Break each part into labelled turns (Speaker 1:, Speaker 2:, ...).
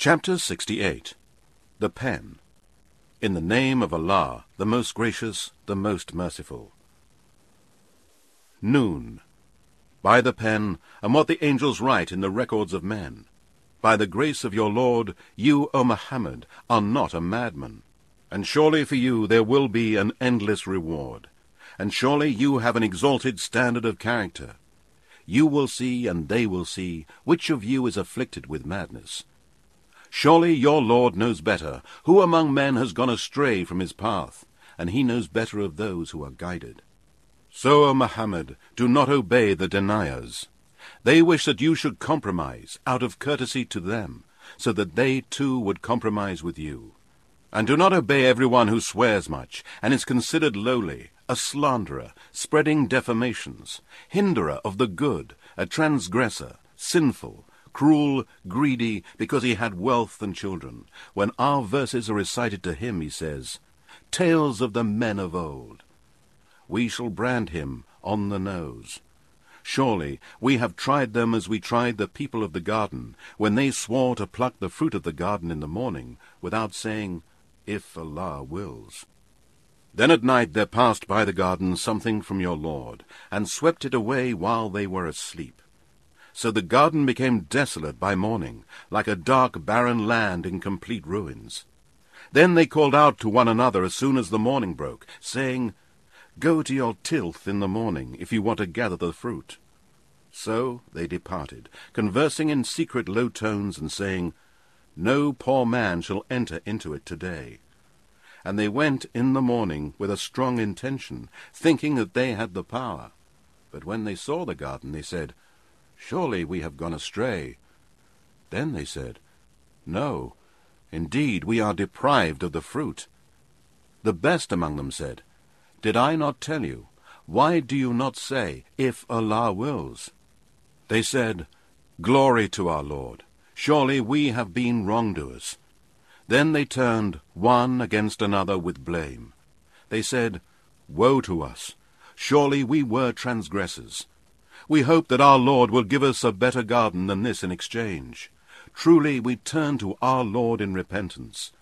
Speaker 1: Chapter 68. The Pen. In the name of Allah, the most gracious, the most merciful. Noon. By the pen, and what the angels write in the records of men. By the grace of your Lord, you, O Muhammad, are not a madman. And surely for you there will be an endless reward. And surely you have an exalted standard of character. You will see, and they will see, which of you is afflicted with madness. Surely your Lord knows better, who among men has gone astray from his path, and he knows better of those who are guided. So, O Muhammad, do not obey the deniers. They wish that you should compromise, out of courtesy to them, so that they too would compromise with you. And do not obey everyone who swears much, and is considered lowly, a slanderer, spreading defamations, hinderer of the good, a transgressor, sinful, cruel, greedy, because he had wealth and children. When our verses are recited to him, he says, "Tales of the men of old." We shall brand him on the nose. Surely we have tried them as we tried the people of the garden, when they swore to pluck the fruit of the garden in the morning, without saying, "If Allah wills." Then at night there passed by the garden something from your Lord, and swept it away while they were asleep. So the garden became desolate by morning, like a dark barren land in complete ruins. Then they called out to one another as soon as the morning broke, saying, "Go to your tilth in the morning, if you want to gather the fruit." So they departed, conversing in secret low tones, and saying, "No poor man shall enter into it today." And they went in the morning with a strong intention, thinking that they had the power. But when they saw the garden, they said, "Surely we have gone astray." Then they said, "No, indeed we are deprived of the fruit." The best among them said, "Did I not tell you? Why do you not say, 'If Allah wills'?" They said, "Glory to our Lord! Surely we have been wrongdoers." Then they turned one against another with blame. They said, "Woe to us! Surely we were transgressors. We hope that our Lord will give us a better garden than this in exchange. Truly we turn to our Lord in repentance."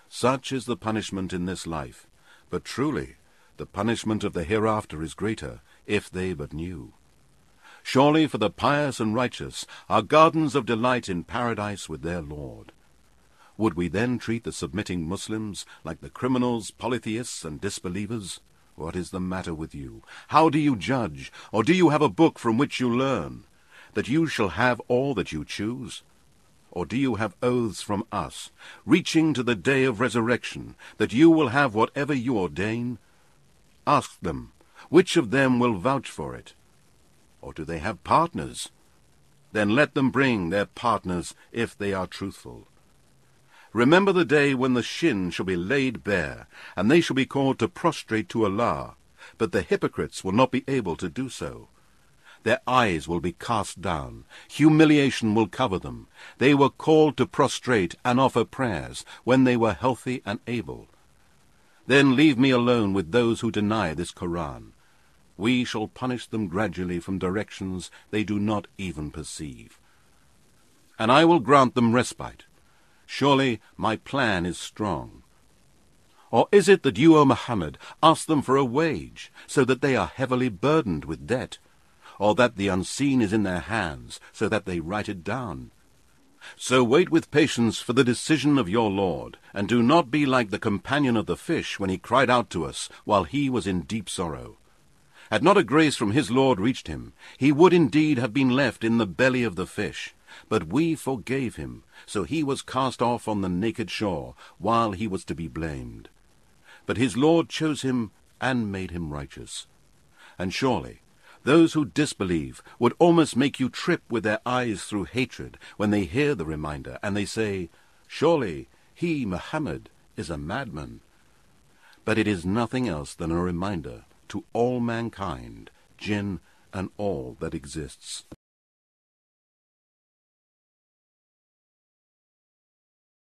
Speaker 1: Such is the punishment in this life, but truly the punishment of the hereafter is greater, if they but knew. Surely for the pious and righteous are gardens of delight in paradise with their Lord. Would we then treat the submitting Muslims like the criminals, polytheists, and disbelievers? What is the matter with you? How do you judge? Or do you have a book from which you learn, that you shall have all that you choose? Or do you have oaths from us, reaching to the day of resurrection, that you will have whatever you ordain? Ask them, which of them will vouch for it? Or do they have partners? Then let them bring their partners if they are truthful. Remember the day when the shin shall be laid bare, and they shall be called to prostrate to Allah, but the hypocrites will not be able to do so. Their eyes will be cast down, humiliation will cover them. They were called to prostrate and offer prayers when they were healthy and able. Then leave me alone with those who deny this Quran. We shall punish them gradually from directions they do not even perceive. And I will grant them respite. Surely my plan is strong. Or is it that you, O Muhammad, ask them for a wage, so that they are heavily burdened with debt? Or that the unseen is in their hands, so that they write it down? So wait with patience for the decision of your Lord, and do not be like the companion of the fish when he cried out to us while he was in deep sorrow. Had not a grace from his Lord reached him, he would indeed have been left in the belly of the fish. But we forgave him, so he was cast off on the naked shore, while he was to be blamed. But his Lord chose him and made him righteous. And surely those who disbelieve would almost make you trip with their eyes through hatred when they hear the reminder, and they say, "Surely he, Muhammad, is a madman." But it is nothing else than a reminder to all mankind, jinn, and all that exists.